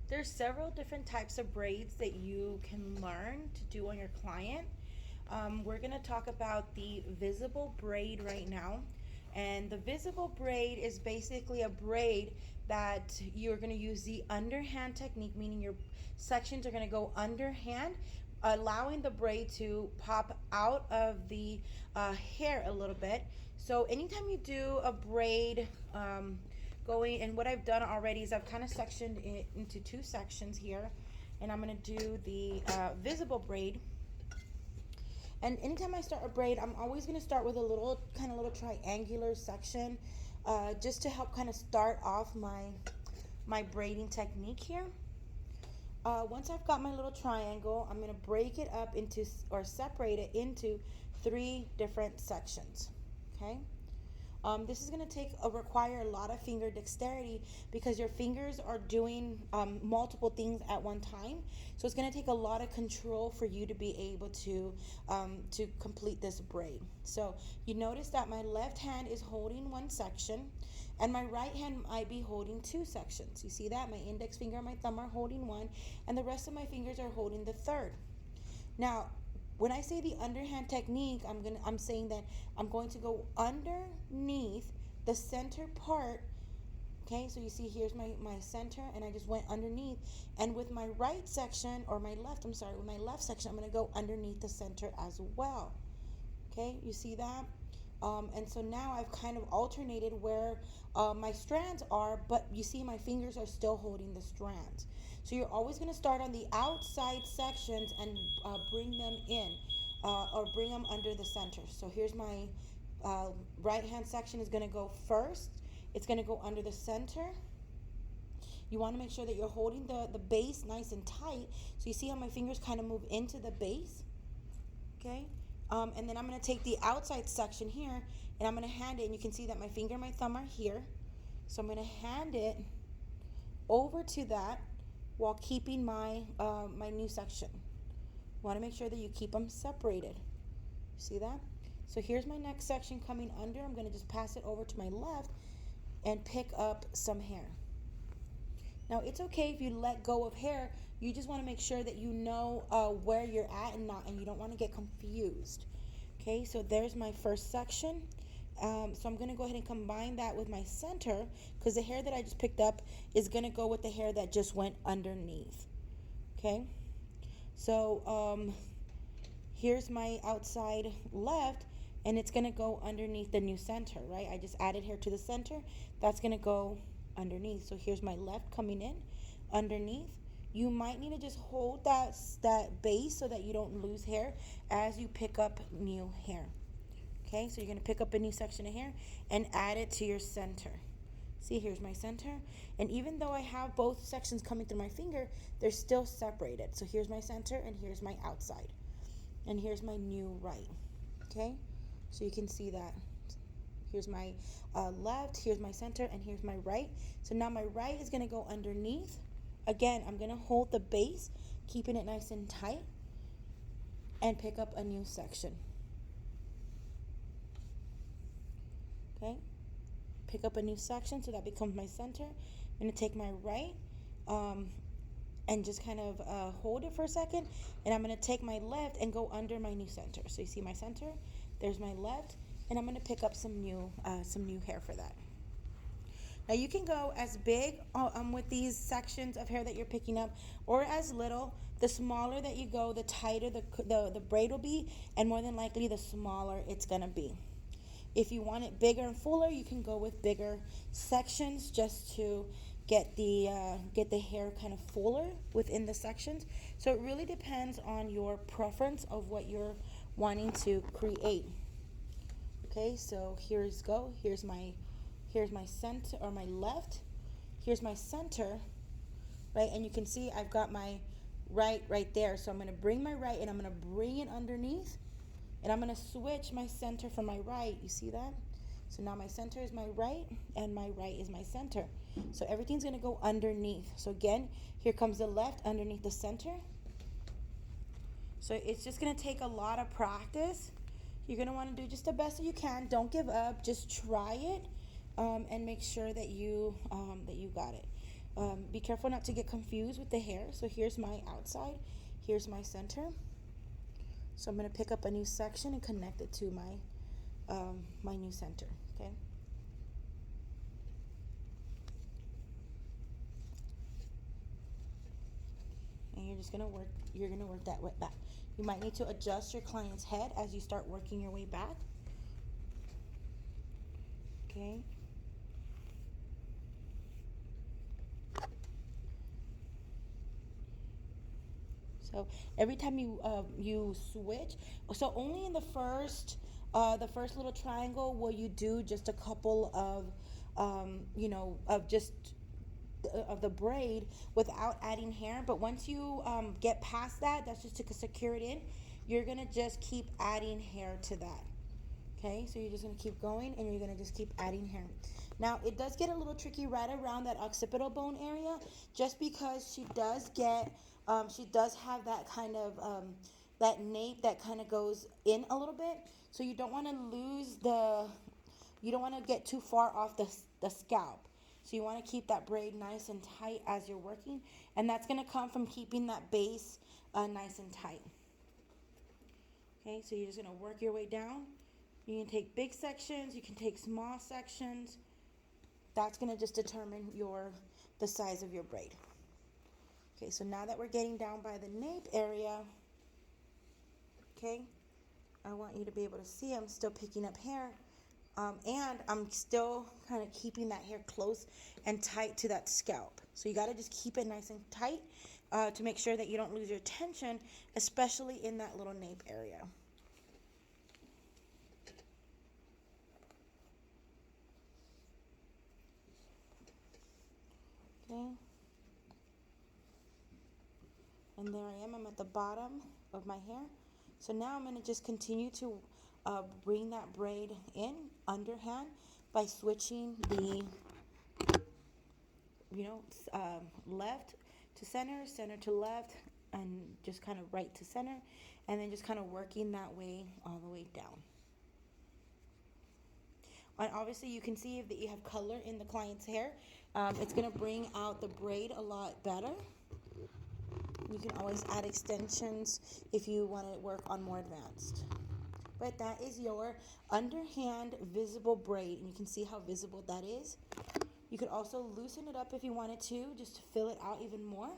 There's several different types of braids that you can learn to do on your client. We're going to talk about the visible braid right now. And the visible braid is basically a braid that you're going to use the underhand technique, meaning your sections are going to go underhand, allowing the braid to pop out of the hair a little bit. So anytime you do a braid, going, and what I've done already is I've kind of sectioned it into two sections here, and I'm going to do the visible braid. And anytime I start a braid, I'm always going to start with a little triangular section, just to help kind of start off my braiding technique here. Once I've got my little triangle, I'm going to break it up into, or separate it into, three different sections. Okay. This is going to require a lot of finger dexterity because your fingers are doing multiple things at one time. So it's going to take a lot of control for you to be able to complete this braid. So you notice that my left hand is holding one section and my right hand might be holding two sections. You see that? My index finger and my thumb are holding one and the rest of my fingers are holding the third. Now, when I say the underhand technique, I'm saying that I'm going to go underneath the center part. Okay, so you see here's my center and I just went underneath. And with my right section, or my left, I'm sorry, with my left section, I'm going to go underneath the center as well. Okay, you see that? And so now I've kind of alternated where my strands are, but you see my fingers are still holding the strands. So you're always going to start on the outside sections and bring them in, or bring them under the center. So here's my right hand section is going to go first. It's going to go under the center. You want to make sure that you're holding the base nice and tight. So you see how my fingers kind of move into the base? Okay. And then I'm going to take the outside section here and I'm going to hand it, and you can see that my finger and my thumb are here. So I'm going to hand it over to that while keeping my my new section. You want to make sure that you keep them separated. See that? So here's my next section coming under. I'm going to just pass it over to my left and pick up some hair. Now, it's okay if you let go of hair. You just want to make sure that you know where you're at and you don't want to get confused. Okay, so there's my first section. So I'm going to go ahead and combine that with my center because the hair that I just picked up is going to go with the hair that just went underneath. Okay, so here's my outside left, and it's going to go underneath the new center, right? I just added hair to the center. That's going to go underneath. So here's my left coming in underneath. You might need to just hold that base so that you don't lose hair as you pick up new hair. Okay, so you're going to pick up a new section of hair and add it to your center. See, here's my center. And even though I have both sections coming through my finger, they're still separated. So here's my center and here's my outside. And here's my new right. Okay, so you can see that. Here's my left, here's my center, and here's my right. So now my right is going to go underneath. Again, I'm going to hold the base, keeping it nice and tight, and pick up a new section. Okay, pick up a new section, so that becomes my center. I'm going to take my right and just kind of hold it for a second, and I'm going to take my left and go under my new center. So you see my center, there's my left, and I'm going to pick up some new hair for that. Now you can go as big with these sections of hair that you're picking up, or as little. The smaller that you go, the tighter the braid will be, and more than likely the smaller it's going to be. If you want it bigger and fuller, you can go with bigger sections just to get the hair kind of fuller within the sections. So it really depends on your preference of what you're wanting to create. Okay, so here's my center, or my left. Here's my center, right? And you can see I've got my right there. So I'm going to bring my right and I'm going to bring it underneath. And I'm going to switch my center from my right. You see that? So now my center is my right and my right is my center. So everything's going to go underneath. So again, here comes the left underneath the center. So it's just going to take a lot of practice. You're going to want to do just the best that you can. Don't give up. Just try it and make sure that you got it. Be careful not to get confused with the hair. So here's my outside, here's my center. So I'm going to pick up a new section and connect it to my new center, okay? And you're going to work that way back. You might need to adjust your client's head as you start working your way back. Okay? So every time you switch, so only in the first little triangle will you do just a couple of of just of the braid without adding hair. But once you get past that, that's just to secure it in. You're gonna just keep adding hair to that. Okay, so you're just gonna keep going and you're gonna just keep adding hair. Now it does get a little tricky right around that occipital bone area, just because she does have that kind of that nape that kind of goes in a little bit. So you don't want to you don't want to get too far off the scalp. So you want to keep that braid nice and tight as you're working, and that's gonna come from keeping that base nice and tight. Okay, so you're just gonna work your way down. You can take big sections, you can take small sections. That's gonna just determine the size of your braid. Okay, so now that we're getting down by the nape area, okay, I want you to be able to see I'm still picking up hair, and I'm still kind of keeping that hair close and tight to that scalp. So you gotta just keep it nice and tight to make sure that you don't lose your tension, especially in that little nape area. Okay. And there I am, I'm at the bottom of my hair. So now I'm gonna just continue to bring that braid in underhand by switching the, left to center, center to left, and just kind of right to center, and then just kind of working that way all the way down. And obviously you can see if you have color in the client's hair, it's gonna bring out the braid a lot better. You can always add extensions if you want to work on more advanced. But that is your underhand visible braid, and you can see how visible that is. You could also loosen it up if you wanted to, just to fill it out even more.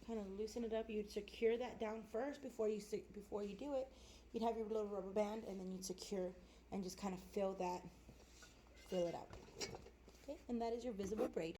Kind of loosen it up. You'd secure that down first before you do it. You'd have your little rubber band, and then you'd secure and just kind of fill it up. Okay, and that is your visible braid.